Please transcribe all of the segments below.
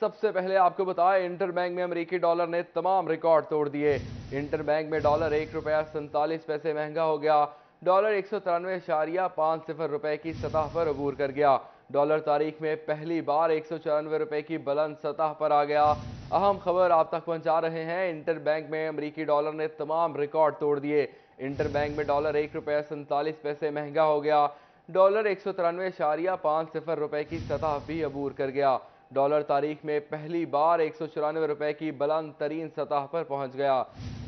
سب سے پہلے آپ کو بتائیں انٹر بینک میں امریکی ڈالر نے تمام ریکارڈ توڑ دیے۔ انٹر بینک میں ڈالر 1.47 مہنگا ہو گیا۔ ڈالر 193.50 روپے کی سطح پر عبور کر گیا۔ ڈالر تاریخ میں پہلی بار 194 روپے کی بلند سطح پر آ گیا۔ اہم خبر آپ تک پہنچا رہے ہیں۔ انٹر بینک میں امریکی ڈالر نے تمام ریکارڈ توڑ دیے۔ انٹر بینک میں ڈالر 1.47 مہنگا ہو گیا۔ ڈالر 193.50 روپے کی سطح بھی عبور کر گیا۔ ڈالر تاریخ میں پہلی بار 194 روپے کی بلند ترین سطح پر پہنچ گیا۔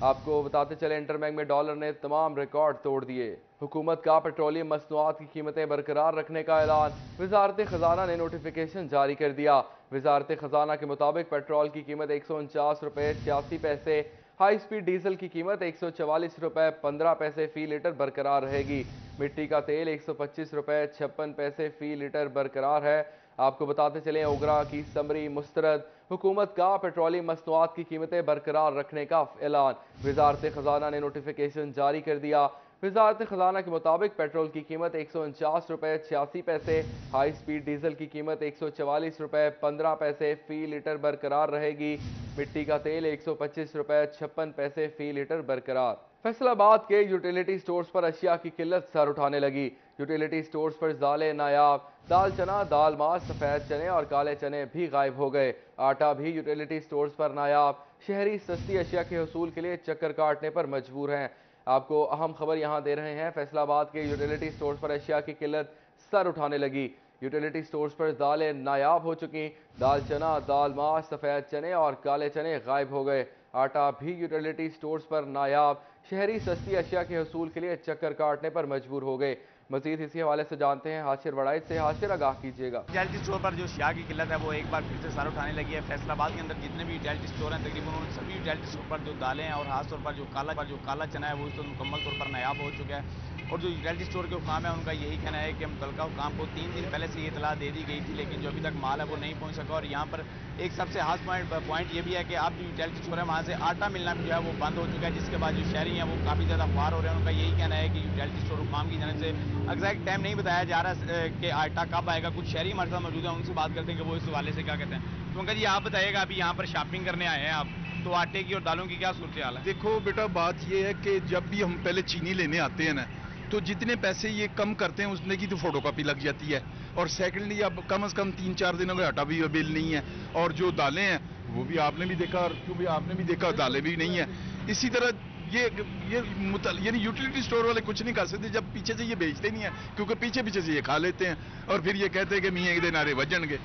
آپ کو بتاتے چلے انٹر بینک میں ڈالر نے تمام ریکارڈ توڑ دیے۔ حکومت کا پیٹرولیم مصنوعات کی قیمتیں برقرار رکھنے کا اعلان۔ وزارت خزانہ نے نوٹیفیکیشن جاری کر دیا۔ وزارت خزانہ کے مطابق پیٹرول کی قیمت 149 روپے 86 پیسے، ہائی سپیڈ ڈیزل کی قیمت 144 روپے 15 پیسے فی لیٹر برقرار رہے گی۔ مٹی کا تیل 125 روپے 56 پیسے فی لیٹر برقرار ہے۔ آپ کو بتاتے چلیں اوگرا کی سمری مسترد۔ حکومت کا پیٹرولیم مصنوعات کی قیمتیں برقرار رکھنے کا اعلان۔ وزارت خزانہ نے نوٹیفیکیشن جاری کر دیا۔ وزارت خزانہ کے مطابق پیٹرول کی قیمت 149 روپے 86 پیسے، ہائی سپیڈ ڈیزل کی قیمت 144 روپے 15 پیسے فی لیٹر برقرار رہے گی۔ مٹی کا تیل 125 روپے 56 پیسے فی لیٹر برقرار۔ فیصل آباد کے یوٹیلیٹی سٹورز پر اشیاء کی قلت سر اٹھانے لگی۔ یوٹیلیٹی سٹورز پر دالیں نایاب، دال چنا، دال ماس، سفید چنے اور کالے چنے بھی غائب ہو گئے۔ آٹا بھی یوٹیلیٹی سٹورز پر نایاب۔ شہری سستی اشیاء کے حصول کے لیے چکر کاٹنے پر مجبور ہیں۔ آپ کو اہم خبر یہاں دے رہے ہیں۔ فیصل آباد کے یوٹیلیٹی سٹورز پر اشیاء کی قلت سر اٹھانے لگی۔ یوٹیلیٹی سٹورز پر دالیں نایاب ہو چکی۔ دال چنا، دال ماس، سفید چنے اور کالے چنے غائب ہو گئے۔ آٹا بھی یوٹیلیٹی سٹورز پر نایاب۔ شہری سستی اشیاء کے حصول کے لیے چکر کاٹنے پر مجبور ہو گئے۔ مزید اسی حوالے سے جانتے ہیں ہاشر وڑائچ سے۔ ہاشر، آگاہ کیجیے گا۔ یوٹیلیٹی اسٹور پر جو اشیاء کی قلت ہے وہ ایک بار پھر سے سر اٹھانے لگی ہے۔ فیصل آباد کے اندر جتنے بھی یوٹیلیٹی اسٹور ہیں تقریباً ان سبھی یوٹیلیٹی اسٹور پر جو دالیں ہیں اور خاص طور پر جو کالا چنا ہے وہ اس وقت مکمل طور پر نایاب ہو چکا ہے۔ اور جو یوٹیلیٹی اسٹور کے حکام ہیں ان کا یہی کہنا ہے کہ متعلقہ حکام کو 3 دن پہلے سے یہ اطلاع دے دی گئی تھی، لیکن جو ابھی تک مال ہے وہ نہیں پہنچ سکا۔ اور یہاں پر ایک سب سے خاص پوائنٹ یہ بھی ہے کہ اب جو یوٹیلیٹی اسٹور ہے وہاں سے آٹا ملنا بھی جو ہے وہ بند ہو چکا ہے، جس کے بعد جو شہری ہیں وہ کافی زیادہ خوار ہو رہے ہیں۔ ان کا یہی کہنا ہے کہ یوٹیلیٹی اسٹور حکام کی جانب سے ایگزیکٹ ٹائم نہیں بتایا جا رہا کہ آٹا کب آئے گا۔ کچھ شہری ہمارے ساتھ موجود ہیں، ان سے بات کرتے ہیں کہ وہ اس حوالے سے کیا کہتے ہیں۔ تو انکل جی آپ بتائیے گا، ابھی یہاں پر شاپنگ کرنے آئے ہیں آپ، تو آٹے کی اور دالوں کی کیا صورتحال ہے؟ دیکھو بیٹا، بات یہ ہے کہ جب بھی ہم پہلے چینی لینے آتے ہیں نا تو جتنے پیسے یہ کم کرتے ہیں اس کی تو فوٹو کاپی لگ جاتی ہے، اور سیکنڈلی اب کم از کم 3-4 دنوں کا آٹا بھی اویل نہیں ہے، اور جو دالیں ہیں وہ بھی آپ نے بھی دیکھا، اور کیونکہ آپ نے بھی دیکھا دالیں بھی نہیں ہیں۔ اسی طرح یعنی یوٹیلیٹی سٹور والے کچھ نہیں کر سکتے جب پیچھے سے یہ بیچتے نہیں ہیں، کیونکہ پیچھے سے یہ کھا لیتے ہیں اور پھر یہ کہتے ہیں کہ میاں ایک دن آرے وجن گے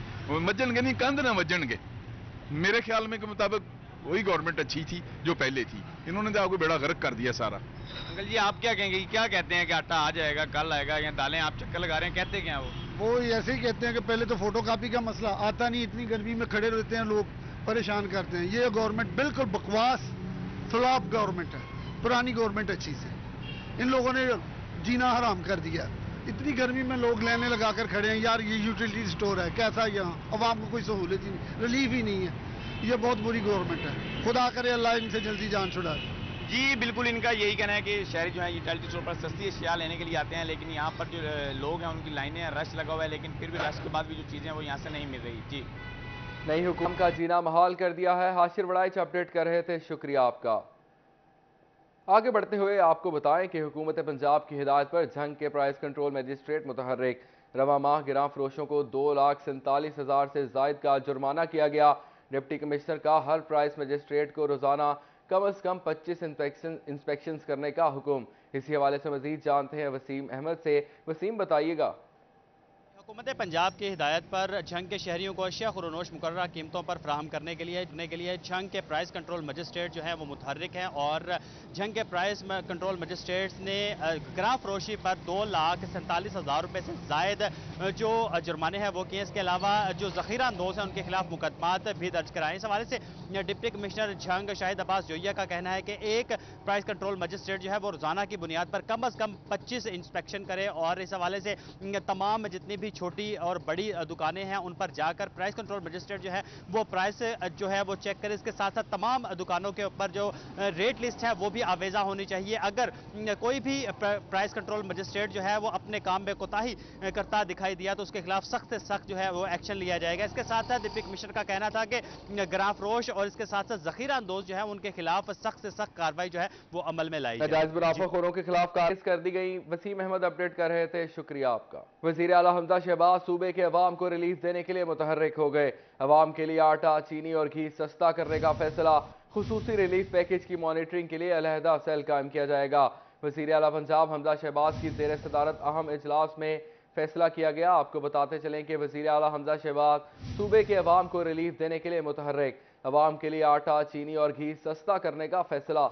نہیں، کندھ نہ وجن گے۔ میرے خیال میں کے مطابق وہی گورنمنٹ اچھی تھی جو پہلے تھی، انہوں نے تو آپ کو بیڑا غرق کر دیا سارا۔ انکل جی آپ کیا کہیں گے، کیا کہتے ہیں کہ آٹا آ جائے گا، کل آئے گا، یا دالیں آپ چکر لگا رہے ہیں، کہتے کیا ہیں وہ ایسے ہی کہتے ہیں کہ پہلے تو فوٹو کاپی کا مسئلہ آتا نہیں، اتنی گرمی میں کھڑے رہتے ہیں لوگ، پریشان کرتے ہیں۔ یہ گورنمنٹ بالکل بکواس فلاپ گورنمنٹ ہے، پرانی گورنمنٹ اچھی سے، ان لوگوں نے جینا حرام کر دیا۔ اتنی گرمی میں لوگ لینے لگا کر کھڑے ہیں، یار یہ یوٹیلیٹی سٹور ہے کیسا، یہاں عوام کو کوئی سہولت ہی نہیں، ریلیف ہی نہیں ہے۔ یہ بہت بری گورنمنٹ ہے، خدا کرے اللہ ان سے جلدی جان چھڑا دے۔ جی بالکل، ان کا یہی کہنا ہے کہ شہری جو ہیں یوٹیلیٹی اسٹور پر سستی اشیاء لینے کے لیے آتے ہیں، لیکن یہاں پر جو لوگ ہیں ان کی لائنیں ہیں، رش لگا ہوا ہے، لیکن پھر بھی رش کے بعد بھی جو چیزیں ہیں وہ یہاں سے نہیں مل رہی۔ جی نئی حکومت کا جینا محال کر دیا ہے۔ ہاشر وڑائچ اپڈیٹ کر رہے تھے، شکریہ آپ کا۔ آگے بڑھتے ہوئے آپ کو بتائیں کہ حکومت پنجاب کی ہدایت پر جھنگ کے پرائز کنٹرول میجسٹریٹ متحرک۔ رواں ماہ گراں فروشوں کو 2,47,000 سے زائد کا جرمانہ کیا گیا۔ ڈپٹی کمشنر کا ہر پرائز میجسٹریٹ کو روزانہ کم از کم 25 انسپیکشنز کرنے کا حکم۔ اسی حوالے سے مزید جانتے ہیں وسیم احمد سے۔ وسیم بتائیے گا۔ حکومت پنجاب کی ہدایت پر جھنگ کے شہریوں کو اشیاء خورونوش مقررہ قیمتوں پر فراہم کرنے کے لیے جھنگ کے پرائز کنٹرول مجسٹریٹ جو ہیں وہ متحرک ہیں، اور جھنگ کے پرائز کنٹرول مجسٹریٹس نے گراں فروشی پر 2,47,000 روپے سے زائد جو جرمانے ہیں وہ کیے۔ اس کے علاوہ جو ذخیرہ اندوز ہیں ان کے خلاف مقدمات بھی درج کرائے۔ اس حوالے سے ڈپٹی کمشنر جھنگ شاہد عباس جوئیہ کا کہنا ہے کہ ایک پرائز کنٹرول مجسٹریٹ جو ہے وہ روزانہ کی بنیاد پر کم از کم 25 انسپیکشن کرے، اور اس حوالے سے تمام جتنی بھی छोटी और बड़ी दुकानें हैं उन पर जाकर प्राइस कंट्रोल मजिस्ट्रेट जो है वो प्राइस जो है वो चेक करे। इसके साथ साथ तमाम दुकानों के ऊपर जो रेट लिस्ट है वो भी आवेजा होनी चाहिए। अगर कोई भी प्राइस कंट्रोल मजिस्ट्रेट जो है वो अपने काम में कोताही करता दिखाई दिया तो उसके खिलाफ सख्त से सख्त जो है वो एक्शन लिया जाएगा। इसके साथ साथ डिप्टी कमिश्नर का कहना था कि ग्राफरोश और इसके साथ साथ जखीरा अंदोज जो है उनके खिलाफ सख्त से सख्त कार्रवाई जो है वो अमल में लाई जाए। नाजायज मुनाफाखोरों के खिलाफ केस कर दी गई। वसीम अहमद अपडेट कर रहे थे, शुक्रिया आपका। वजीर आला हमजा शहबाज सूबे के अवाम को रिलीफ देने के लिए मुतहर्रिक हो गए। अवाम के लिए आटा, चीनी और घी सस्ता करने का फैसला। खुसूसी रिलीफ पैकेज की मॉनिटरिंग के लिए अलहदा सेल कायम किया जाएगा। वजीर आला पंजाब हमजा शहबाज की ज़ेर सदारत अहम इजलास में फैसला किया गया। आपको बताते चलें कि वजीर आला हमजा शहबाज सूबे के अवाम को रिलीफ देने के लिए मुतहर्रिक। अवाम के लिए आटा, चीनी और घी सस्ता करने का फैसला।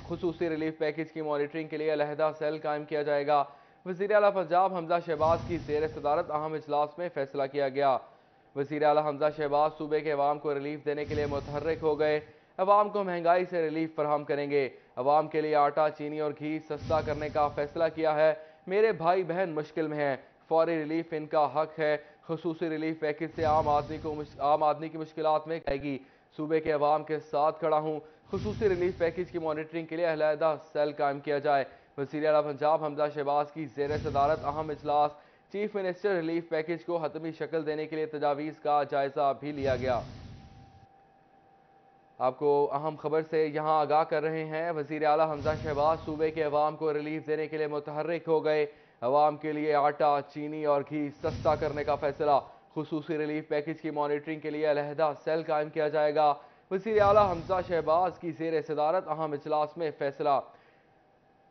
खुसूसी रिलीफ पैकेज की मॉनिटरिंग के लिए अलहदा सेल कायम किया जाएगा। वज़ीर आला पंजाब हमजा शहबाज की ज़ेर सदारत अहम इजलास में फैसला किया गया। वज़ीर आला हमजा शहबाज सूबे के अवाम को रिलीफ देने के लिए मुतहर्रिक हो गए। अवाम को महंगाई से रिलीफ फराहम करेंगे। अवाम के लिए आटा, चीनी और घी सस्ता करने का फैसला किया है। मेरे भाई बहन मुश्किल में हैं, फौरी रिलीफ इनका हक है। खुसूसी रिलीफ पैकेज से आम आदमी की मुश्किलात में आएगी। सूबे के अवाम के साथ खड़ा हूँ। खुसूसी रिलीफ पैकेज की मॉनिटरिंग के लिए अलहदा सेल कायम किया जाए। वज़ीर आला पंजाब हमजा शहबाज की ज़ेर सदारत अहम इजलास। चीफ मिनिस्टर रिलीफ पैकेज को हतमी शक्ल देने के लिए तजावीज़ का जायजा भी लिया गया। आपको अहम खबर से यहाँ आगाह कर रहे हैं, वज़ीर आला हमजा शहबाज सूबे के अवाम को रिलीफ देने के लिए मुतहर्रिक हो गए। अवाम के लिए आटा, चीनी और घी सस्ता करने का फैसला। खुसूसी रिलीफ पैकेज की मॉनिटरिंग के लिए अलहदा सेल कायम किया जाएगा। वज़ीर आला हमजा शहबाज की ज़ेर सदारत अहम इजलास में फैसला।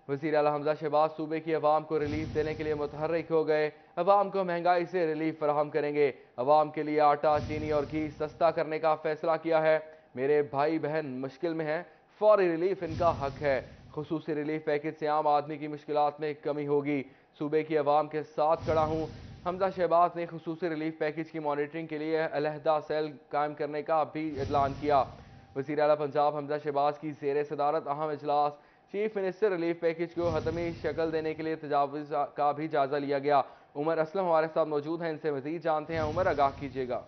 वज़ीर आला हमजा शहबाज सूबे की अवाम को रिलीफ देने के लिए मुतहर्रिक हो गए। अवाम को महंगाई से रिलीफ फराहम करेंगे। अवाम के लिए आटा, चीनी और घी सस्ता करने का फैसला किया है। मेरे भाई बहन मुश्किल में हैं, फौरी रिलीफ इनका हक है। खुसूसी रिलीफ पैकेज से आम आदमी की मुश्किलात में कमी होगी। सूबे की अवाम के साथ खड़ा हूँ। हमजा शहबाज ने खुसूसी रिलीफ पैकेज की मॉनिटरिंग के लिए अलहदा सेल कायम करने का भी ऐलान किया। वज़ीर आला पंजाब हमजा शहबाज की ज़ेर सदारत अहम इजलास। चीफ मिनिस्टर रिलीफ पैकेज को हतमी शक्ल देने के लिए तजावीज़ का भी जायजा लिया गया। उमर असलम हमारे साथ मौजूद हैं, इनसे मज़ीद जानते हैं। उमर, आगाह कीजिएगा।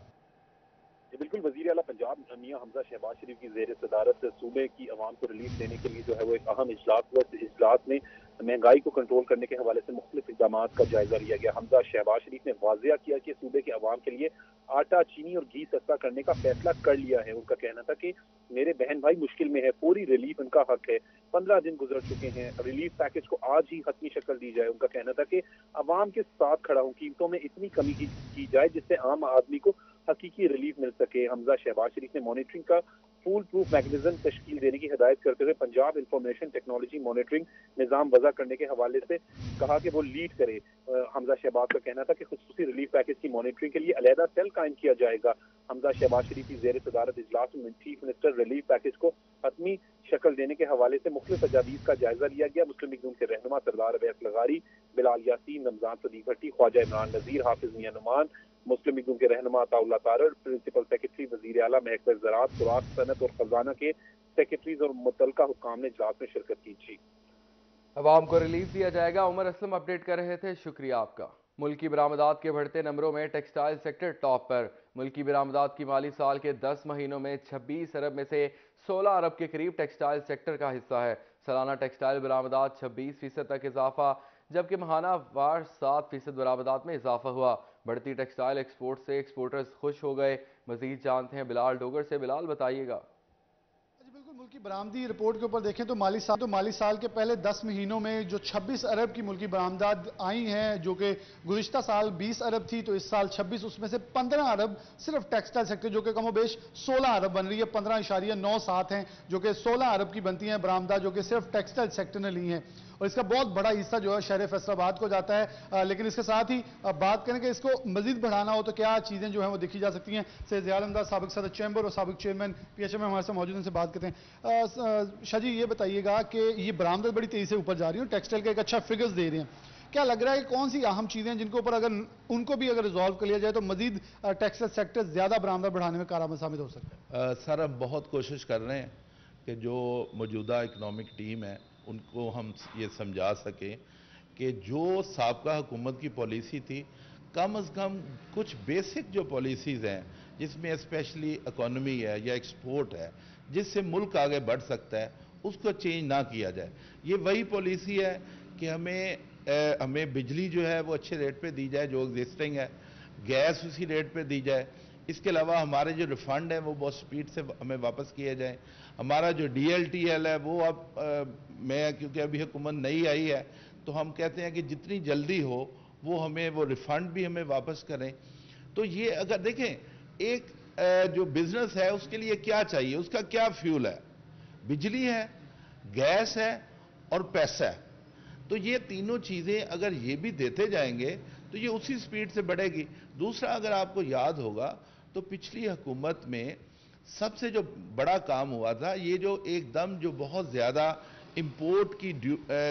बिल्कुल, वज़ीर आला पंजाब मियां हमजा शहबाज शरीफ की ज़ेर सदारत सूबे की अवाम को रिलीफ देने के लिए जो है वो एक अहम इजलास हुआ। इस इजलास में महंगाई को कंट्रोल करने के हवाले से मुख्तलिफ इक़दाम का जायजा लिया गया। हमजा शहबाज शरीफ ने वाज़िया किया कि सूबे के अवाम के लिए आटा, चीनी और घी सस्ता करने का फैसला कर लिया है। उनका कहना था कि मेरे बहन भाई मुश्किल में है, पूरी रिलीफ उनका हक है। 15 दिन गुजर चुके हैं, रिलीफ पैकेज को आज ही हतमी शक्ल दी जाए। उनका कहना था कि अवाम के साथ खड़ा हूँ, कीमतों में इतनी कमी की जाए जिससे आम आदमी को हकीकी रिलीफ मिल सके। हमजा शहबाज शरीफ ने मॉनिटरिंग का फूल प्रूफ मैकेनिज्म तश्कील देने की हिदायत करते हुए पंजाब इंफॉर्मेशन टेक्नोलॉजी मॉनिटरिंग निज़ाम वज़ा करने के हवाले से कहा कि वो लीड करे। हमजा शहबाज का कहना था कि खुसूसी रिलीफ पैकेज की मॉनिटरिंग के लिए अलहदा सेल कायम किया जाएगा। हमजा शहबाज शरीफ की ज़ेर सदारत इजलास में चीफ मिनिस्टर रिलीफ पैकेज को हतमी शक्ल देने के हवाले से मुख्तलिफ तजावीज़ का जायजा लिया गया। मुस्लिम लीग नून के रहनुमा सरदार अवैस लगारी, बिलाल यासीन, रमजान सदीक भट्टी, ख्वाजा इमरान नज़ीर, हाफिज मियां नुमान, मुस्लिम लीग नून के रहनुमा अताउल्लाह तारड़, प्रिंसिपल सेक्रेटरी वज़ीर आला महकमा ज़राअत, खुराक, सनत और खजाना के सेक्रेटरीज और मुतल्लिका हुक्काम ने इजलास में शिरकत की थी। अवाम को रिलीफ दिया जाएगा। उमर असलम अपडेट कर रहे थे, शुक्रिया आपका। मुल्की बरामदात के बढ़ते नंबरों में टेक्सटाइल सेक्टर टॉप पर। मुल्की बरामदात की माली साल के 10 महीनों में 26 अरब में से 16 अरब के करीब टेक्सटाइल सेक्टर का हिस्सा है। सालाना टेक्सटाइल बरामदात 26% तक इजाफा, जबकि माहाना वार 7% बरामदात में इजाफा हुआ। बढ़ती टेक्सटाइल एक्सपोर्ट से एक्सपोर्टर्स खुश हो गए। मजीद जानते हैं बिलाल डोगर से। बिलाल, बताइएगा। बिल्कुल, मुल्की बरामदी रिपोर्ट के ऊपर देखें तो माली साल के पहले 10 महीनों में जो 26 अरब की मुल्की बरामदात आई हैं, जो कि गुज़िश्ता साल 20 अरब थी, तो इस साल 26, उसमें से 15 अरब सिर्फ टेक्सटाइल सेक्टर, जो कि कमोबेश 16 अरब बन रही है। 15.97 हैं जो कि 16 अरब की बनती हैं बरामदात, जो कि सिर्फ टेक्सटाइल सेक्टर ने ली हैं। और इसका बहुत बड़ा हिस्सा जो है शहर फैसलाबाद को जाता है। लेकिन इसके साथ ही बात करें कि इसको मजीद बढ़ाना हो तो क्या चीज़ें जो हैं वो देखी जा सकती हैं। सैयद ज़ियाल अहमद, साबिक सदर चैम्बर और साबिक चेयरमैन PHM हमारे साथ मौजूद, उनसे बात करते हैं। शाह जी, ये बताइएगा कि ये बरामदत बड़ी तेज़ी से ऊपर जा रही है, टेक्सटाइल का एक अच्छा फिगर्स दे रहे हैं। क्या लग रहा है कि कौन सी अहम चीज़ें हैं जिनके ऊपर अगर उनको भी अगर रिजॉल्व कर लिया जाए तो मजीद टेक्सटाइल सेक्टर ज़्यादा बरामदत बढ़ाने में कारगर साबित हो सकता है? सर, हम बहुत कोशिश कर रहे हैं कि जो मौजूदा इकनॉमिक टीम है उनको हम ये समझा सकें कि जो साबका हुकूमत की पॉलिसी थी, कम अज़ कम कुछ बेसिक जो पॉलिसीज़ हैं जिसमें स्पेशली इकोनॉमी है या एक्सपोर्ट है जिससे मुल्क आगे बढ़ सकता है उसको चेंज ना किया जाए। ये वही पॉलिसी है कि हमें बिजली जो है वो अच्छे रेट पे दी जाए जो एग्जिस्टिंग है, गैस उसी रेट पे दी जाए। इसके अलावा हमारे जो रिफंड है वो बहुत स्पीड से हमें वापस किए जाए। हमारा जो DLTL है वो अब मैं क्योंकि अभी हुकूमत नई आई है तो हम कहते हैं कि जितनी जल्दी हो वो हमें वो रिफंड भी हमें वापस करें। तो ये अगर देखें एक जो बिजनेस है उसके लिए क्या चाहिए, उसका क्या फ्यूल है, बिजली है, गैस है और पैसा है। तो ये तीनों चीजें अगर ये भी देते जाएंगे तो ये उसी स्पीड से बढ़ेगी। दूसरा, अगर आपको याद होगा तो पिछली हुकूमत में सबसे जो बड़ा काम हुआ था ये जो एकदम जो बहुत ज्यादा इंपोर्ट की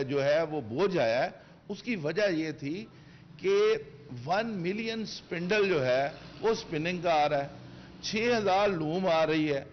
जो है वो बोझ आया है, उसकी वजह ये थी कि 1 मिलियन स्पिंडल जो है वो स्पिनिंग का आ रहा है, 6000 लूम आ रही है।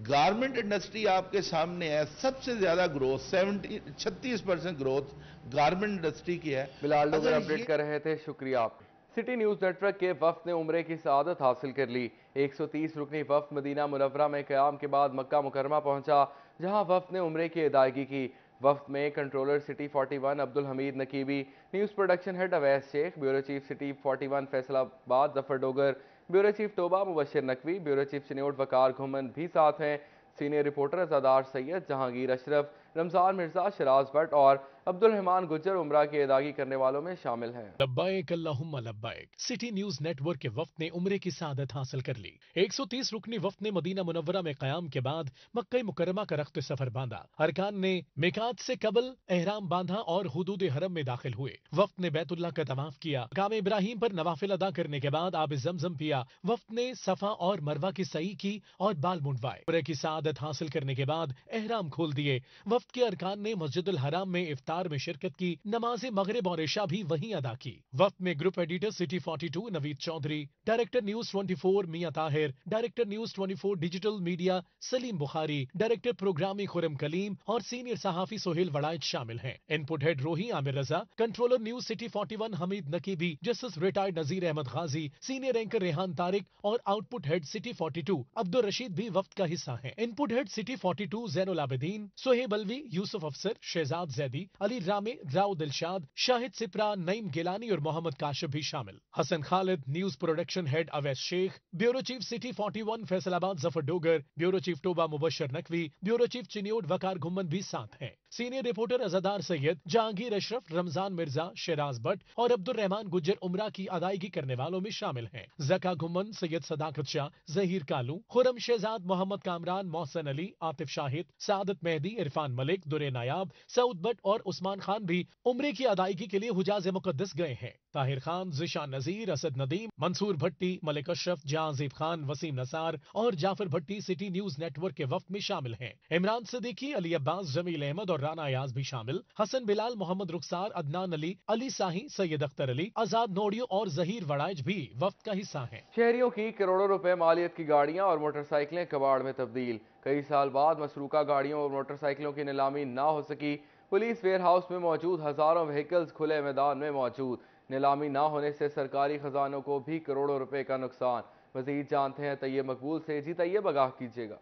गारमेंट इंडस्ट्री आपके सामने है, सबसे ज्यादा ग्रोथ 36% ग्रोथ गारमेंट इंडस्ट्री की है। बिलाल डोगर अपडेट कर रहे थे, शुक्रिया आपका। सिटी न्यूज नेटवर्क के वफ्द ने उम्रे की सआदत हासिल कर ली। 130 रुकनी वफ्द मदीना मुनव्वरा में क़याम के बाद मक्का मुकरमा पहुंचा, जहां वफ्द ने उम्रे की अदायगी की। वफ्द में controller city 41 Abdul Hameed Naqibi, news production head Awais Sheikh, bureau chief city 41 Faisalabad Zafar Dogar, bureau chief Toba Mubashar Naqvi, bureau chief Chiniot Waqar Ghuman भी साथ हैं। सीनियर रिपोर्टर अज़ादार सैयद, जहांगीर अशरफ, रमजान मिर्जा, शराज भट्ट और अब्दुल रहमान गुज्जर उम्रा की अदायगी करने वालों में शामिल हैं। लब्बाइक अल्लाहुम्मा लब्बाइक। सिटी न्यूज नेटवर्क के वफ्द ने उम्रे की सआदत हासिल कर ली। 130 रुकनी वफ्द ने मदीना मुनव्वरा में क़याम के बाद मक्का मुकर्रमा का रख्त सफर बांधा। अरकान ने मिकात से कबल एहराम बांधा और हुदूद हरम में दाखिल हुए। वफ्द ने बैतुल्लाह का तवाफ किया। मकाम इब्राहिम पर नवाफिल अदा करने के बाद आब जमजम पिया। वफ्द ने सफा और मरवा की सई की और बाल मुंडवाए। उम्रे की सआदत हासिल करने के बाद एहराम खोल दिए। वफ्द के अरकान ने मस्जिदुल हराम में इफ्तार में शिरकत की। नमाज मगरिब और इशा भी वहीं अदा की। वफ्द में group editor city 42 Naveed Chaudhry, director news 24 Mian Tahir, director news 24 digital media Saleem Bukhari, director programming Khurram Kaleem और सीनियर सहाफी सोहेल वड़ाइच शामिल हैं। Input head Rohi Aamir Raza, controller news City 41 Hameed Naqibi, justice retired Nazir Ahmed Ghazi, senior anchor Rehan Tariq और output head City 42 Abdul Rashid भी वफ्द का हिस्सा हैं। Input head City 42 Zainul Abideen, Sohaib Alvi, Yusuf Afsar, Shahzad Zaidi, Ali रामे, राव दिलशाद, शाहिद सिप्रा, नईम गिलानी और मोहम्मद काशिफ भी शामिल। Hassan Khalid, news production head Awais Sheikh, bureau chief city 41 Faisalabad Zafar Dogar, bureau chief Toba Mubashar Naqvi, bureau chief Chiniot Waqar Ghuman भी साथ हैं। सीनियर रिपोर्टर अज़ादार सैयद, जहांगीर अशरफ, रमजान मिर्जा, शराज भट्ट और अब्दुल रहमान गुज्जर उम्रा की अदायगी करने वालों में शामिल हैं। जका घुमन, सैयद सदाकत शाह, जहीर कालू, खुरम शहजाद, मोहम्मद कामरान, मोहसन अली, आतिफ शाहिद, सादत मेहदी, इरफान मलिक, दुरे नायाब, सऊद भट्ट और उस्मान खान भी उम्रे की अदायगी के लिए हुजाज मुकद्दस गए हैं। ताहिर खान, जिशान नजीर, असद नदीम, मंसूर भट्टी, मलिक अशरफ, जहांजीब खान, वसीम नसार और जाफर भट्टी सिटी न्यूज नेटवर्क के वफ्द में शामिल हैं। इमरान सिद्दीकी, अली अब्बास, जमील अहमद और राना अयाज भी शामिल। हसन बिलाल, मोहम्मद रुखसार, अदनान अली, अली साही, सैयद अख्तर अली, आजाद नोडियो और जहीर वड़ाइच भी वफ्द का हिस्सा हैं। शहरियों की करोड़ों रुपए मालियत की गाड़ियां और मोटरसाइकिलें कबाड़ में तब्दील। कई साल बाद मसरूका गाड़ियों और मोटरसाइकिलों की नीलामी ना हो सकी। पुलिस वेयर हाउस में मौजूद हजारों व्हीकल्स खुले मैदान में मौजूद। नीलामी ना होने से सरकारी खजानों को भी करोड़ों रुपए का नुकसान। मजीद जानते हैं तैयब मकबूल से। जी तैयब, आगाह कीजिएगा।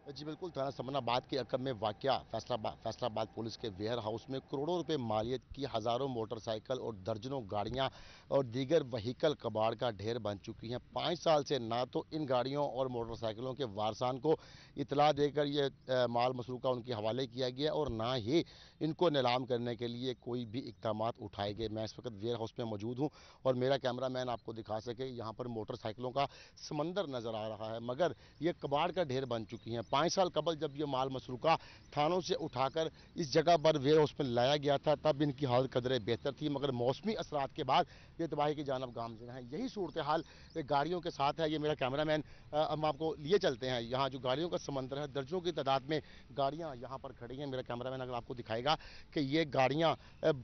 जी बिल्कुल, थाना समनाबाद के अकब में वाक़या फैसलाबाद पुलिस के वेयर हाउस में करोड़ों रुपए मालियत की हज़ारों मोटरसाइकिल और दर्जनों गाड़ियां और दीगर वहीकल कबाड़ का ढेर बन चुकी हैं। 5 साल से ना तो इन गाड़ियों और मोटरसाइकिलों के वारसान को इतला देकर ये माल मसरूका उनके हवाले किया गया और ना ही इनको नीलाम करने के लिए कोई भी इक़दाम उठाए गए। मैं इस वक्त वेयर हाउस में मौजूद हूँ और मेरा कैमरा मैन आपको दिखा सके, यहाँ पर मोटरसाइकिलों का समंदर नज़र आ रहा है, मगर ये कबाड़ का ढेर बन चुकी हैं। 5 साल कबल जब ये माल मसरूका थानों से उठाकर इस जगह पर वेयर हाउस में लाया गया था तब इनकी हालत कदरे बेहतर थी, मगर मौसमी असरात के बाद ये तबाही की जानब गामज़न है। यही सूरत हाल गाड़ियों के साथ है। ये मेरा कैमरा मैन, हम आपको लिए चलते हैं यहाँ जो गाड़ियों का समंदर है। दर्जनों की तादाद में गाड़ियाँ यहाँ पर खड़ी हैं। मेरा कैमरा मैन अगर आपको दिखाएगा कि ये गाड़ियाँ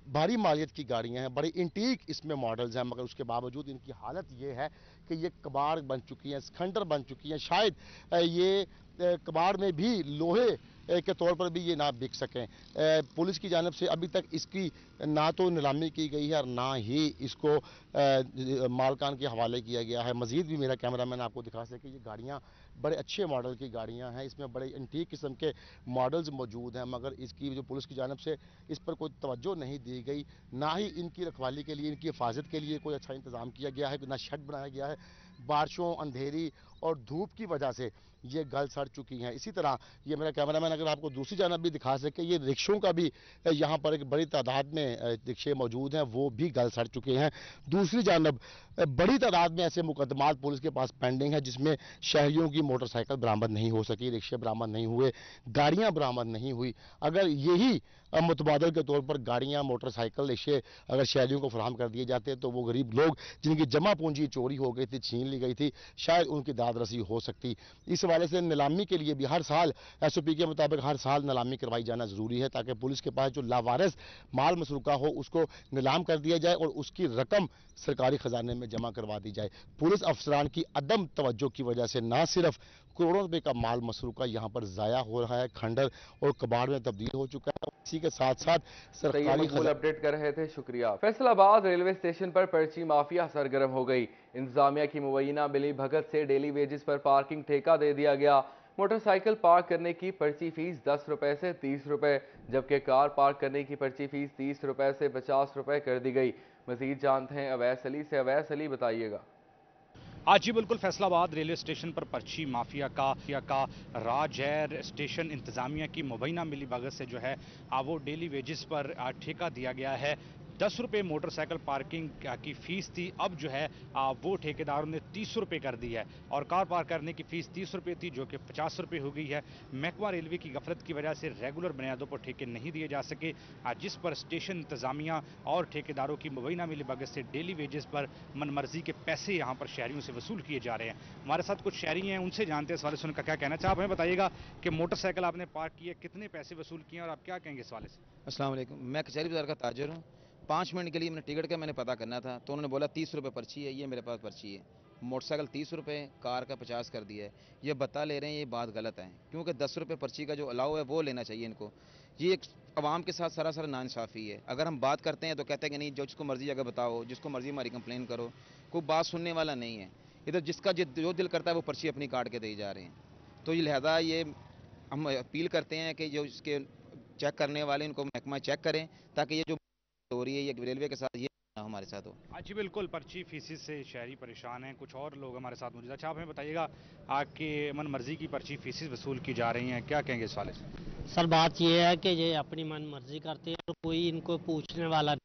भारी मालियत की गाड़ियाँ हैं, बड़ी इंटीक इसमें मॉडल्स हैं, मगर उसके बावजूद इनकी हालत ये है कि ये कबाड़ बन चुकी हैं, खंडर बन चुकी हैं। शायद ये कबाड़ में भी लोहे के तौर पर भी ये ना बिक सकें। पुलिस की जानिब से अभी तक इसकी ना तो नीलामी की गई है और ना ही इसको मालकान के हवाले किया गया है। मजीद भी मेरा कैमरामैन आपको दिखा सके, ये गाड़ियाँ बड़े अच्छे मॉडल की गाड़ियाँ हैं, इसमें बड़े एंटीक किस्म के मॉडल्स मौजूद हैं, मगर इसकी जो पुलिस की जानिब से इस पर कोई तवज्जो नहीं दी गई, ना ही इनकी रखवाली के लिए, इनकी हिफाजत के लिए कोई अच्छा इंतज़ाम किया गया है, ना शेड बनाया गया है। बारिशों, अंधेरी और धूप की वजह से ये गल सड़ चुकी हैं। इसी तरह ये मेरा कैमरामैन अगर आपको दूसरी जानब भी दिखा सके, ये रिक्शों का भी यहाँ पर एक बड़ी तादाद में रिक्शे मौजूद हैं, वो भी गल सड़ चुके हैं। दूसरी जानब बड़ी तादाद में ऐसे मुकदमात पुलिस के पास पेंडिंग है जिसमें शहरियों की मोटरसाइकिल बरामद नहीं हो सकी, रिक्शे बरामद नहीं हुए, गाड़ियाँ बरामद नहीं हुई। अगर यही मुतबादल के तौर पर गाड़ियाँ, मोटरसाइकिल, रिक्शे अगर शहरियों को फराहम कर दिए जाते तो वो गरीब लोग जिनकी जमा पूंजी चोरी हो गई थी, छीन ली गई थी, शायद उनकी दाद रसी हो सकती। इस हवाले से नीलामी के लिए भी हर साल SOP के मुताबिक हर साल नीलामी करवाई जाना जरूरी है, ताकि पुलिस के पास जो लावारिस माल मसरूका हो उसको नीलाम कर दिया जाए और उसकी रकम सरकारी खजाने में जमा करवा दी जाए। पुलिस अफसरान की अदम तवज्जो की वजह से ना सिर्फ करोड़ों रुपए का माल मसरूका यहाँ पर जाया हो रहा है, खंडर और कबाड़ में तब्दील हो चुका है, इसी के साथ साथ सरकारी अपडेट कर रहे थे, शुक्रिया। फैसलाबाद रेलवे स्टेशन पर पर्ची माफिया सरगर्म हो गई। इंतजामिया की मुबैना मिली भगत से डेली वेजेस पर पार्किंग ठेका दे दिया गया। मोटरसाइकिल पार्क करने की पर्ची फीस 10 रुपए से 30 रुपए, जबकि कार पार्क करने की पर्ची फीस 30 रुपए से 50 रुपए कर दी गई। मजीद जानते हैं अवैस अली से। अवैस अली, बताइएगा। आज जी बिल्कुल फैसलाबाद रेलवे स्टेशन पर पर्ची माफिया का राज है। स्टेशन इंतजामिया की मुबैना मिली भगत से जो है वो डेली वेजेस पर ठेका दिया गया है। 10 रुपये मोटरसाइकिल पार्किंग की फ़ीस थी, अब जो है वो ठेकेदारों ने 30 रुपये कर दी है और कार पार्क करने की फ़ीस 30 रुपये थी जो कि 50 रुपये हो गई है। महकमा रेलवे की गफलत की वजह से रेगुलर बुनियादों पर ठेके नहीं दिए जा सके, जिस पर स्टेशन इंतजामिया और ठेकेदारों की मुबैना मिली भगत से डेली वेजेस पर मनमर्जी के पैसे यहाँ पर शहरियों से वसूल किए जा रहे हैं। हमारे साथ कुछ शहरी हैं, उनसे जानते हैं इस वाले से उनका क्या कहना है। आप हमें बताइएगा कि मोटरसाइकिल आपने पार्क की है, कितने पैसे वसूल किए और आप क्या कहेंगे इस वाले से? अस्सलाम वालेकुम, मैं कचहरी बाजार का ताजर हूँ। 5 मिनट के लिए मैंने टिकट का मैंने पता करना था तो उन्होंने बोला 30 रुपये पर्ची है, ये मेरे पास पर्ची है। मोटरसाइकिल 30 रुपये, कार का 50 कर दिया है। ये बता ले रहे हैं, ये बात गलत है क्योंकि 10 रुपये पर्ची का जो अलाउ है वो लेना चाहिए इनको। ये एक आवाम के साथ सरासर नाइंसाफ़ी है। अगर हम बात करते हैं तो कहते हैं कि नहीं, जो जिसको मर्जी जगह बताओ, जिसको मर्जी हमारी कंप्लेन करो, कोई बात सुनने वाला नहीं है। इधर जिसका जो दिल करता है वो पर्ची अपनी काट के दे जा रहे हैं। तो ये लिहाजा ये हम अपील करते हैं कि जो इसके चेक करने वाले इनको महकमा चेक करें ताकि ये जो हो रही है ये रेलवे के साथ ये हमारे साथ हो। जी बिल्कुल, पर्ची फीसिस से शहरी परेशान हैं। कुछ और लोग हमारे साथ मौजूद। अच्छा, आप हमें बताइएगा आपके मन मर्जी की पर्ची फीसिस वसूल की जा रही हैं, क्या कहेंगे इस वाले से? सर बात ये है कि ये अपनी मन मर्जी करते हैं और कोई इनको पूछने वाला नहीं।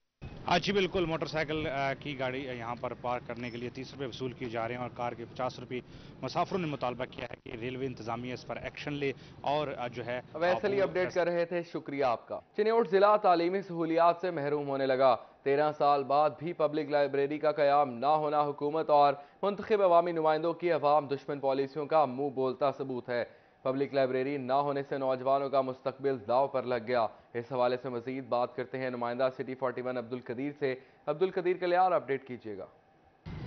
जी बिल्कुल, मोटरसाइकिल की गाड़ी यहाँ पर पार्क करने के लिए 30 रुपये वसूल किए जा रहे हैं और कार के 50 रुपये। मुसाफिरों ने मुतालबा किया है कि रेलवे इंतजामिया इस पर एक्शन ले और जो है वैसे ही अपडेट कर रहे थे, शुक्रिया आपका। चिन्योट जिला तालीमी सहूलियात से महरूम होने लगा। 13 साल बाद भी पब्लिक लाइब्रेरी का क़याम ना होना हुकूमत और मुंतखब अवामी नुमाइंदों की अवाम दुश्मन पॉलिसियों का मुंह बोलता सबूत है। पब्लिक लाइब्रेरी ना होने से नौजवानों का मुस्तकबिल दाव पर लग गया। इस हवाले से मजीद बात करते हैं नुमाइंदा सिटी 41 अब्दुल कदीर से। अब्दुल कदीर कल्याण, अपडेट कीजिएगा।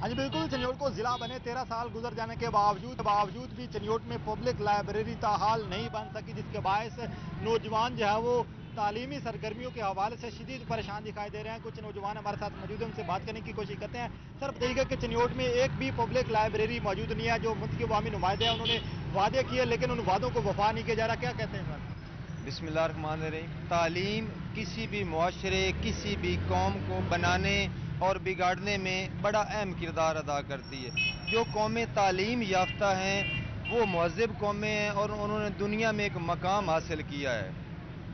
हाँ जी बिल्कुल, चिन्योट को जिला बने 13 साल गुजर जाने के बावजूद भी चिन्योट में पब्लिक लाइब्रेरी ताहाल नहीं बन सकी, जिसके बायस नौजवान जो है वो तालीमी सरगर्मियों के हवाले से शदीद परेशान दिखाई दे रहे हैं। कुछ नौजवान हमारे साथ मौजूद हैं, उनसे बात करने की कोशिश करते हैं। सर बताइएगा कि चिन्योट में एक भी पब्लिक लाइब्रेरी मौजूद नहीं है। जो मुंतखब अवामी नुमाइंदे हैं उन्होंने वादे किए लेकिन उन वादों को वफा नहीं किया जा रहा, क्या कहते हैं सर? बिस्मिल्लाहिर्रहमानिर्रहीम। तालीम किसी भी मुआशरे, किसी भी कौम को बनाने और बिगाड़ने में बड़ा अहम किरदार अदा करती है। जो कौमें तालीम याफ्ता हैं वो महज़ब कौमें हैं और उन्होंने दुनिया में एक मकाम हासिल किया है।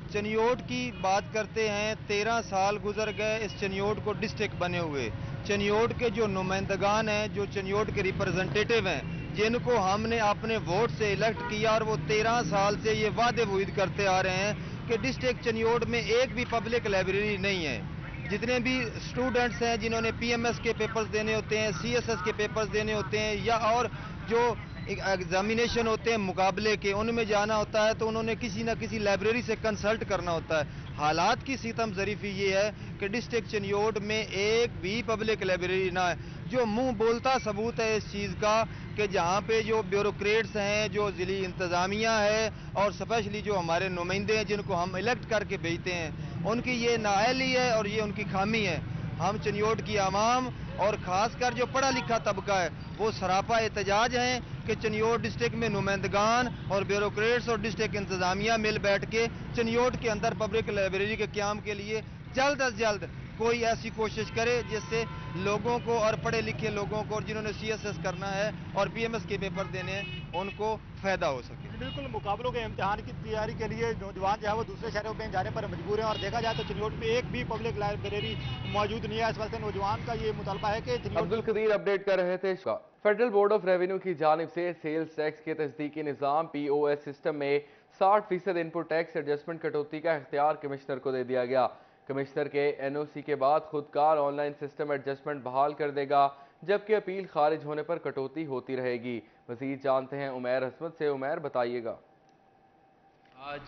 चिन्योट की बात करते हैं, 13 साल गुजर गए इस चिन्योट को डिस्ट्रिक्ट बने हुए। चिन्योट के जो नुमाइंदगान हैं, जो चिन्योट के रिप्रेजेंटेटिव हैं, जिनको हमने अपने वोट से इलेक्ट किया और वो 13 साल से ये वादे वहीद करते आ रहे हैं कि डिस्ट्रिक्ट चिन्योट में एक भी पब्लिक लाइब्रेरी नहीं है। जितने भी स्टूडेंट्स हैं जिन्होंने PMS के पेपर्स देने होते हैं, CSS के पेपर्स देने होते हैं या और जो एग्जामिनेशन होते हैं मुकाबले के, उनमें जाना होता है तो उन्होंने किसी न किसी लाइब्रेरी से कंसल्ट करना होता है। حالات کی ستم ظریفی یہ ہے کہ ڈسٹرکٹ چنیوٹ میں ایک بھی پبلک لائبریری نہ ہے، جو منہ بولتا ثبوت ہے اس چیز کا کہ جہاں پہ جو بیوروکریٹس ہیں، جو ضلعی انتظامیہ ہے اور اسپیشلی جو ہمارے نمائندے ہیں جن کو ہم الیکٹ کر کے بھیجتے ہیں، ان کی یہ نااہلی ہے اور یہ ان کی خامی ہے۔ ہم چنیوٹ کی عوام اور خاص کر جو پڑھا لکھا طبقہ ہے وہ سراپا احتجاج ہیں کہ چنیوٹ ڈسٹرکٹ میں نمائندگان اور بیوروکریٹس اور ڈسٹرکٹ انتظامیہ مل بیٹھ کے چنیوٹ کے اندر پبلک لائبریری کے قیام کے لیے جلد از جلد کوئی ایسی کوشش کرے جس سے لوگوں کو اور پڑھے لکھے لوگوں کو اور جنہوں نے سی ایس ایس کرنا ہے اور پی ایم ایس کے پیپر دینے ہیں ان کو فائدہ ہو سکے۔ بالکل مقابلوں کے امتحان کی تیاری کے لیے نوجوان جو ہے وہ دوسرے شہروں میں جانے پر مجبور ہیں، اور دیکھا جائے تو چنیوٹ میں ایک بھی پبلک لائبریری موجود نہیں ہے۔ اس وجہ سے نوجوان کا یہ مطالبہ ہے کہ عبدالقدیر اپڈیٹ کر رہے تھے۔ فیڈرل بورڈ آف ریونیو کی جانب سے سیلز ٹیکس کے تصدیقی نظام POS سسٹم میں 60% ان پٹ ٹیکس ایڈجسٹمنٹ کٹوتی کا اختیار کمشنر کو دے دیا گیا۔ کمشنر کے NOC کے بعد خودکار آن لائن سسٹم ایڈجسٹمنٹ بحال کر دے گا، جبکہ اپیل خارج ہونے پر کٹوتی ہوتی رہے گی۔ مزید جانتے ہیں عمیر حسمت سے۔ عمیر بتائیے گا۔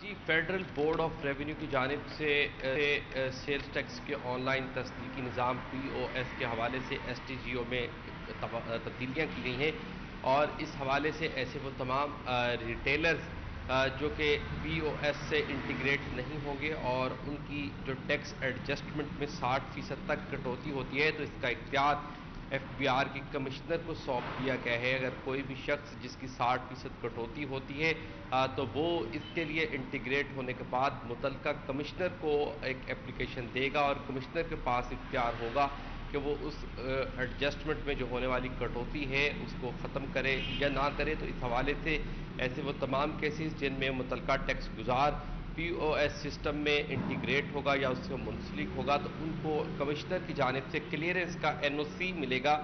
جی، فیڈرل بورڈ آف ریونیو کی جانب سے سیلز ٹیکس کے آن لائن تصدیقی نظام POS کے حوالے سے STGO میں تبدیلیاں کی گئی ہیں، اور اس حوالے سے ایسے وہ تمام ریٹیلرز جو کہ POS سے انٹیگریٹ نہیں ہوں گے اور ان کی جو ٹیکس ایڈجسٹمنٹ میں 60% تک کٹوتی ہوتی ہے، تو اس کا اختیار FBR کے کمشنر کو سونپ دیا گیا ہے۔ اگر کوئی بھی شخص جس کی 60% کٹوتی ہوتی ہے تو وہ اس کے لیے انٹیگریٹ ہونے کے بعد متعلقہ کمشنر کو ایک اپلیکیشن دے گا، اور کمشنر کے پاس اختیار ہوگا کہ وہ اس ایڈجسٹمنٹ میں جو ہونے والی کٹوتی ہے اس کو ختم کرے یا نہ کرے۔ تو اس حوالے سے ایسے وہ تمام کیسز جن میں متعلقہ ٹیکس گزار POS سسٹم میں انٹیگریٹ ہوگا یا اس سے منسلک ہوگا، تو ان کو کمشنر کی جانب سے کلیئرنس کا NOC ملے گا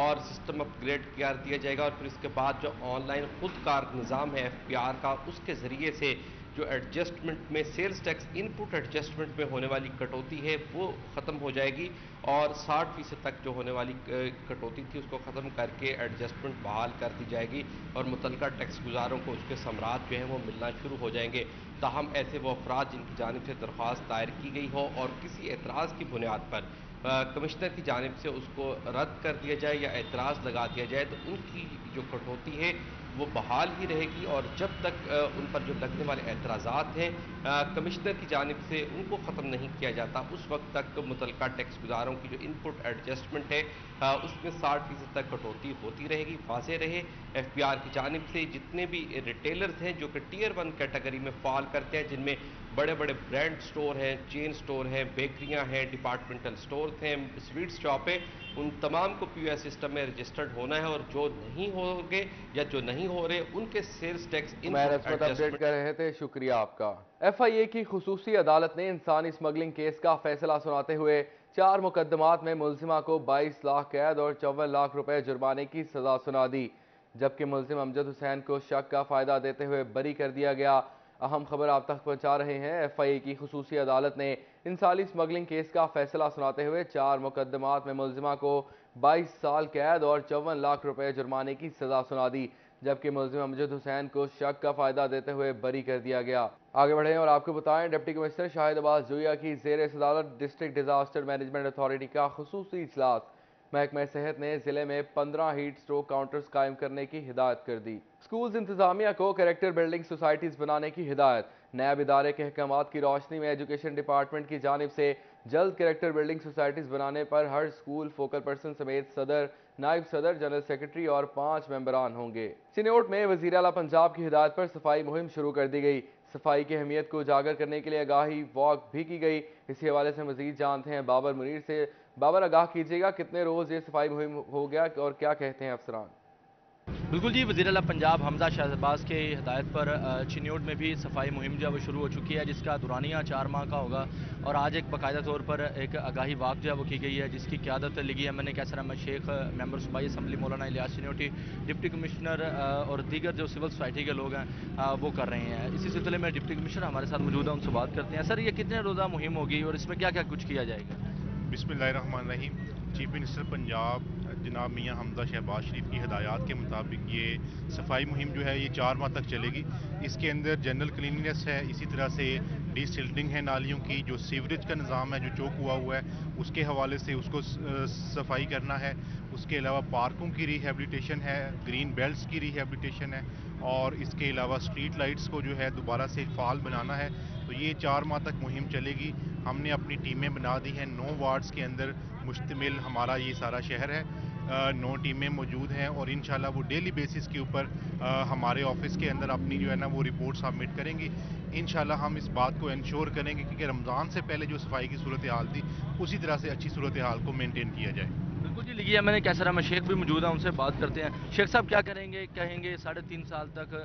اور سسٹم اپ گریڈ کر دیا جائے گا، اور پھر اس کے بعد جو آن لائن خود کار نظام ہے FBR کا، اس کے ذریعے سے جو ایڈجسٹمنٹ میں سیلز ٹیکس ان پٹ ایڈجسٹمنٹ میں ہونے والی کٹوتی ہے وہ ختم ہو جائے گی، اور 60% تک جو ہونے والی کٹوتی تھی اس کو ختم کر کے ایڈجسٹمنٹ بحال کر دی جائے گی، اور متعلقہ ٹیکس گزاروں کو اس کے ثمرات جو ہیں وہ ملنا شروع ہو جائیں گے۔ تاہم ایسے وہ افراد جن کی جانب سے درخواست دائر کی گئی ہو اور کسی اعتراض کی بنیاد پر کمشنر کی جانب سے اس کو رد کر دیا جائے یا اعتراض لگا دیا جائے، تو ان کی جو کٹوتی ہے وہ بحال ہی رہے گی، اور جب تک ان پر جو لگنے والے اعتراضات ہیں کمشنر کی جانب سے ان کو ختم نہیں کیا جاتا، اس وقت تک متعلقہ ٹیکس گزاروں کی جو ان پٹ ایڈجسٹمنٹ ہے اس میں 60% تک کٹوتی ہوتی رہے گی۔ واضح رہے FBR کی جانب سے جتنے بھی ریٹیلرز ہیں جو کہ ٹیئر 1 کیٹیگری میں فال کرتے ہیں، جن میں بڑے بڑے برانڈ سٹور ہیں، چین سٹور ہیں، بیکریاں ہیں، ڈپارٹمنٹل سٹورز ہیں، سویٹ شاپ ہے، ان تمام کو POS سسٹم میں رجسٹرڈ ہونا ہے، اور جو نہیں ہوں گے یا جو نہیں ہو رہے ان کے سیلز ٹیکس اپڈیٹ کر رہے تھے۔ شکریہ آپ کا۔ FIA کی خصوصی عدالت نے انسانی اسمگلنگ کیس کا فیصلہ سناتے ہوئے 4 مقدمات میں ملزمہ کو 22 لاکھ قید اور 54 لاکھ روپے جرمانے کی سزا سنا دی، جبکہ ملزم امجد حسین کو شک کا فائدہ دیتے ہوئے بری کر دیا گیا۔ اہم خبر آپ تک پہنچا رہے ہیں۔ FIA کی خصوصی عدالت نے انسانی اسمگلنگ کیس کا فیصلہ سناتے ہوئے 4 مقدمات میں ملزمہ کو 22 سال قید اور 54 لاکھ روپے جرمانے کی سزا سنا دی، جبکہ ملزم امجد حسین کو شک کا فائدہ دیتے ہوئے بری کر دیا گیا۔ آگے بڑھیں اور آپ کو بتائیں، ڈپٹی کمشنر شاہد عباس جویا کی زیر صدارت ڈسٹرکٹ ڈیزاسٹر مینجمنٹ اتھارٹی کا خصوصی اجلاس۔ محکمہ صحت نے ضلع میں 15 ہیٹ سٹروک کاؤنٹرز قائم کرنے کی ہدایت کر دی۔ سکولز انتظامیہ کو کریکٹر بلڈنگ سوسائٹیز بنانے کی ہدایت۔ نیب ادارے کے احکامات کی روشنی میں ایجوکیشن ڈپارٹمنٹ کی جانب سے جلد کریکٹر بلڈنگ سوسائٹیز بنانے پر ہر سکول فوکل پرسن سمیت صدر، نائب صدر، جنرل سیکرٹری اور 5 ممبران ہوں گے۔ چنیوٹ میں وزیر اعلیٰ پنجاب کی ہدایت پر صفائی مہم شروع کر دی گئی۔ صفائی کی اہمیت کو اجاگر کرنے کے لیے آگاہی واک بھی کی گئی۔ اسی حوالے سے مزید جانتے ہیں بابر منیر سے۔ بابر، آگاہ کیجیے گا کتنے روز یہ صفائی مہم ہو گیا اور کیا کہتے ہیں افسران؟ بالکل جی، وزیر اعلیٰ پنجاب حمزہ شہباز کے ہدایت پر چنیوٹ میں بھی صفائی مہم جو ہے وہ شروع ہو چکی ہے، جس کا دورانیہ 4 ماہ کا ہوگا، اور آج ایک باقاعدہ طور پر ایک آگاہی واک جو ہے وہ کی گئی ہے، جس کی قیادت لیگی MNA کیسر احمد شیخ، ممبر صوبائی اسمبلی مولانا الیاس چنیوٹی، ڈپٹی کمشنر اور دیگر جو سول سوسائٹی کے لوگ ہیں وہ کر رہے ہیں۔ اسی سلسلے میں ڈپٹی کمشنر ہمارے ساتھ موجود ہیں، ان سے بات کرتے ہیں۔ سر، یہ کتنے روزہ مہم ہوگی اور اس میں کیا کیا کچھ کیا جائے گا؟ بسم اللہ الرحمن الرحیم۔ چیف منسٹر پنجاب جناب میاں حمزہ شہباز شریف کی ہدایات کے مطابق یہ صفائی مہم جو ہے یہ 4 ماہ تک چلے گی۔ اس کے اندر جنرل کلیننس ہے، اسی طرح سے डी सिल्टिंग है नालियों की, जो सीवरेज का निज़ाम है जो चौक हुआ है उसके हवाले से उसको सफाई करना है। उसके अलावा पार्कों की रिहेबिलिटेशन है, ग्रीन बेल्ट्स की रिहेबिलिटेशन है, और इसके अलावा स्ट्रीट लाइट्स को जो है दोबारा से फाल बनाना है। तो ये 4 माह तक मुहिम चलेगी। हमने अपनी टीमें बना दी हैं, 9 वार्ड्स के अंदर मुश्तमिल हमारा ये सारा शहर है। 9 टीमें मौजूद हैं और इंशाल्लाह वो डेली बेसिस के ऊपर हमारे ऑफिस के अंदर अपनी जो है ना वो रिपोर्ट सबमिट करेंगी। इंशाल्लाह हम इस बात को इंश्योर करेंगे कि रमज़ान से पहले जो सफाई की सूरत हाल थी उसी तरह से अच्छी सूरत हाल को मेंटेन किया जाए। बिल्कुल जी, लिखिए मैंने कैसरा में शेख भी मौजूद है, उनसे बात करते हैं। शेख साहब क्या करेंगे, कहेंगे 3.5 साल तक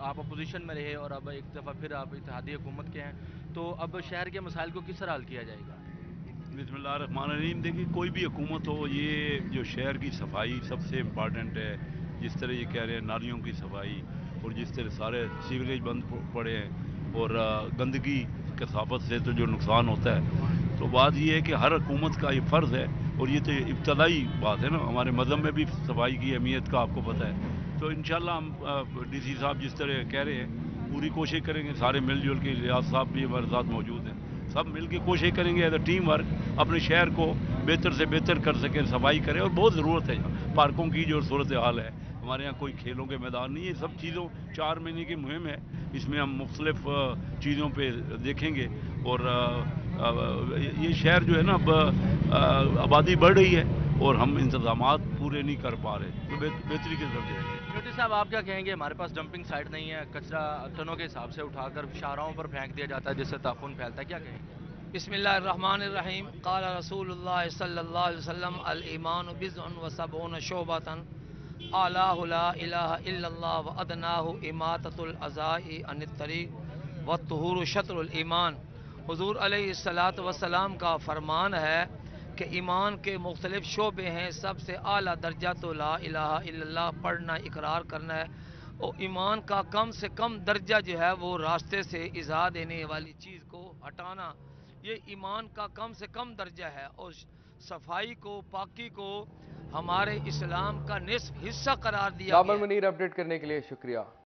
आप अपोजिशन में रहे और अब एक दफ़ा फिर आप इत्तेहादी हुकूमत के हैं, तो अब शहर के मसाइल को किस तरह हल किया जाएगा? बिस्मिल्लाहिर्रहमानिर्रहीम। देखिए, कोई भी हुकूमत हो, ये जो शहर की सफाई सबसे इम्पॉर्टेंट है। जिस तरह ये कह रहे हैं नालियों की सफाई, और जिस तरह सारे सीवरेज बंद पड़े हैं और गंदगी कसाफत से तो जो नुकसान होता है, तो बात ये है कि हर हुकूमत का ये फ़र्ज़ है, और ये तो इब्तदाई बात है ना, हमारे मज़हब में भी सफाई की अहमियत का आपको पता है। तो इंशाल्लाह हम डीसी साहब जिस तरह कह रहे हैं पूरी कोशिश करेंगे, सारे मिलजुल के, रियाज साहब भी हमारे साथ मौजूद हैं, सब मिल के कोशिश करेंगे एज अ टीम वर्क अपने शहर को बेहतर से बेहतर कर सकें, सफाई करें। और बहुत ज़रूरत है पार्कों की जो सूरत हाल है, हमारे यहाँ कोई खेलों के मैदान नहीं है। सब चीज़ों 4 महीने की मुहिम है, इसमें हम मुख्तलिफ चीज़ों पे देखेंगे। और ये शहर जो है ना अब आबादी बढ़ रही है और हम इंतजामात पूरे नहीं कर पा रहे, तो बेहतरी की तरफ जाएंगे। छोटे साहब, आप क्या कहेंगे? हमारे पास डंपिंग साइट नहीं है, कचरा टनों के हिसाब से उठाकर शाहराहों पर फेंक दिया जाता है जिससे ताफून फैलता है, क्या कहेंगे? बिस्मिल्लाहिर्रहमानिर्रहीम। क़ाल रसूलुल्लाह सल्लल्लाहु अलैहि वसल्लम अल ईमान बिज़्उन व सबऊन शुअबतन आलाहु ला इलाहा इल्लल्लाह व अदनाहु इमाततुल अज़ाई अनित तरीक़ व तुहूरु शत्रुल ईमान। हुज़ूर अलैहिस्सलातु वस्सलाम का फरमान है कि ईमान के मुख्तलिफ शोबे हैं, सबसे आला दर्जा तो ला इलाहा इल्लल्लाह पढ़ना, इकरार करना है, और ईमान का कम से कम दर्जा जो है वो रास्ते से इज़ा देने वाली चीज़ को हटाना, ये ईमान का कम से कम दर्जा है। और सफाई को, पाकी को हमारे इस्लाम का निस्फ हिस्सा करार दिया गया। मुनीर अपडेट करने के लिए शुक्रिया।